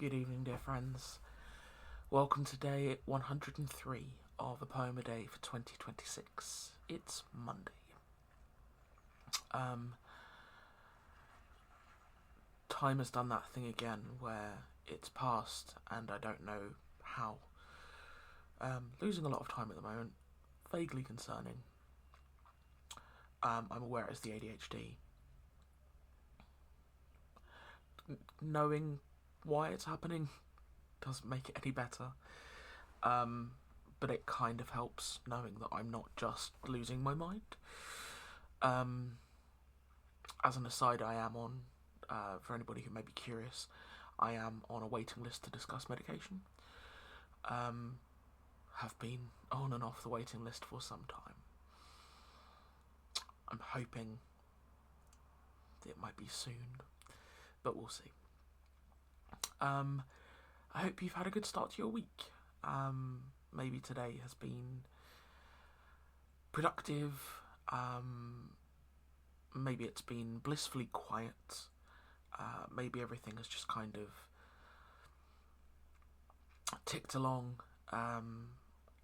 Good evening, dear friends. Welcome to day 103 of A Poem a Day for 2026. It's Monday. Time has done that thing again where it's passed and I don't know how. Losing a lot of time at the moment. Vaguely concerning. I'm aware it's the ADHD. Knowing why it's happening doesn't make it any better. But it kind of helps knowing that I'm not just losing my mind. As an aside, I am on, for anybody who may be curious, I am on a waiting list to discuss medication. Have been on and off the waiting list for some time. I'm hoping it might be soon, but we'll see. I hope you've had a good start to your week. Maybe today has been productive. Maybe it's been blissfully quiet. Maybe everything has just kind of ticked along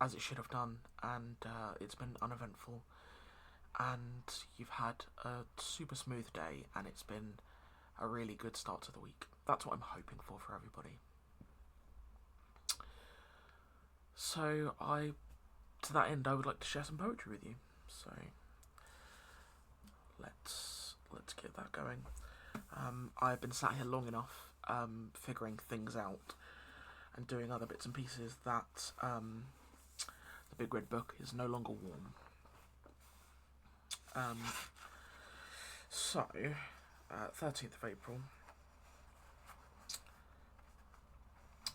as it should have done, and it's been uneventful. And you've had a super smooth day, and it's been a really good start to the week. That's what I'm hoping for everybody. So to that end, I would like to share some poetry with you. So let's get that going. I've been sat here long enough, figuring things out and doing other bits and pieces that the big red book is no longer warm. 13th of April.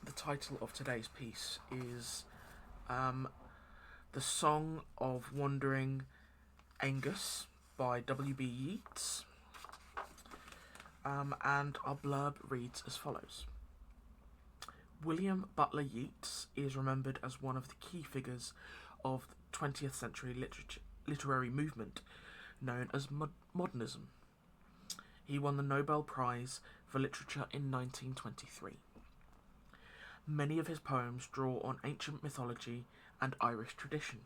The title of today's piece is The Song of Wandering Aengus by W.B. Yeats. And our blurb reads as follows. William Butler Yeats is remembered as one of the key figures of the 20th century literary movement known as modernism. He won the Nobel Prize for Literature in 1923. Many of his poems draw on ancient mythology and Irish tradition.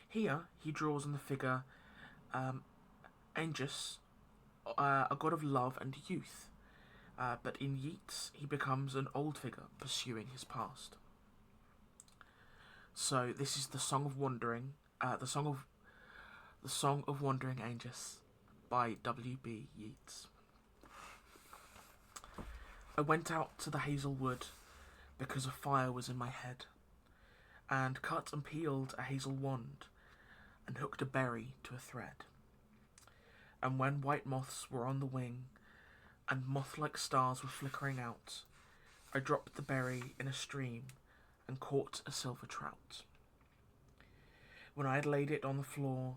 Here, he draws on the figure Aengus, a god of love and youth, but in Yeats, he becomes an old figure pursuing his past. So this is the Song of Wandering, the Song of Wandering Aengus by W.B. Yeats. I went out to the hazel wood because a fire was in my head, and cut and peeled a hazel wand, and hooked a berry to a thread. And when white moths were on the wing, and moth-like stars were flickering out, I dropped the berry in a stream, and caught a silver trout. When I had laid it on the floor,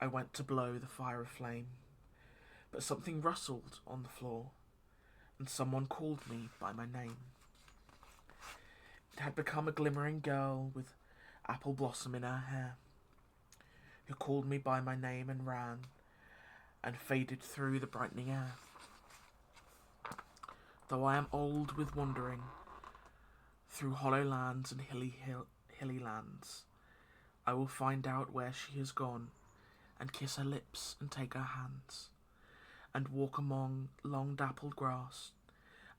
I went to blow the fire aflame, but something rustled on the floor, and someone called me by my name. It had become a glimmering girl with apple blossom in her hair, who called me by my name and ran, and faded through the brightening air. Though I am old with wandering through hollow lands and hilly lands, I will find out where she has gone, and kiss her lips and take her hands, and walk among long dappled grass,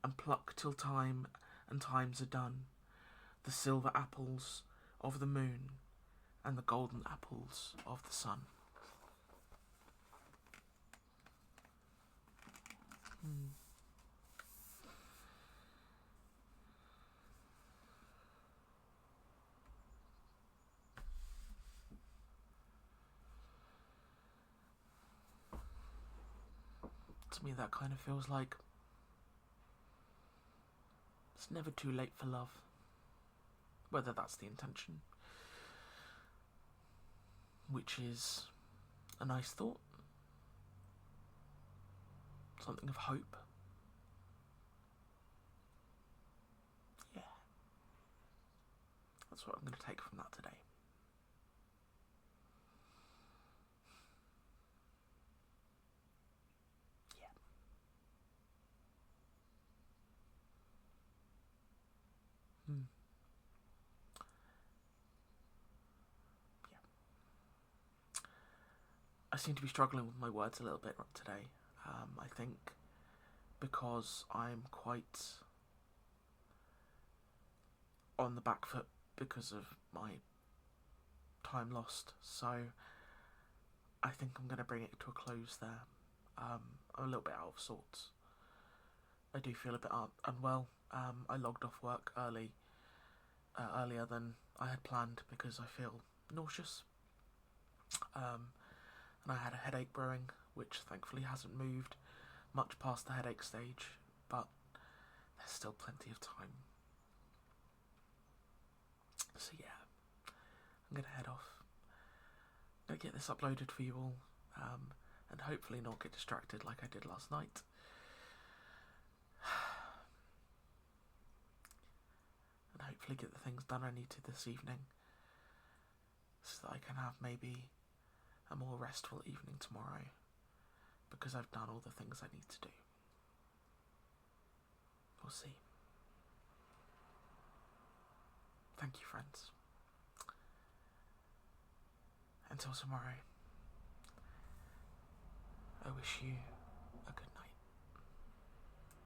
and pluck till time and times are done, the silver apples of the moon and the golden apples of the sun. To me, that kind of feels like it's never too late for love. Whether that's the intention, which is a nice thought, something of hope. Yeah, that's what I'm going to take from that today. Yeah. I seem to be struggling with my words a little bit today. I think because I'm quite on the back foot because of my time lost. So I think I'm going to bring it to a close there. I'm a little bit out of sorts. I do feel a bit unwell. I logged off work earlier than I had planned because I feel nauseous. And I had a headache brewing, which thankfully hasn't moved much past the headache stage, but there's still plenty of time. So yeah, I'm going to head off. I'm going to get this uploaded for you all, and hopefully not get distracted like I did last night. And hopefully get the things done I need to this evening, so that I can have maybe a more restful evening tomorrow, because I've done all the things I need to do. We'll see. Thank you, friends. Until tomorrow, I wish you a good night.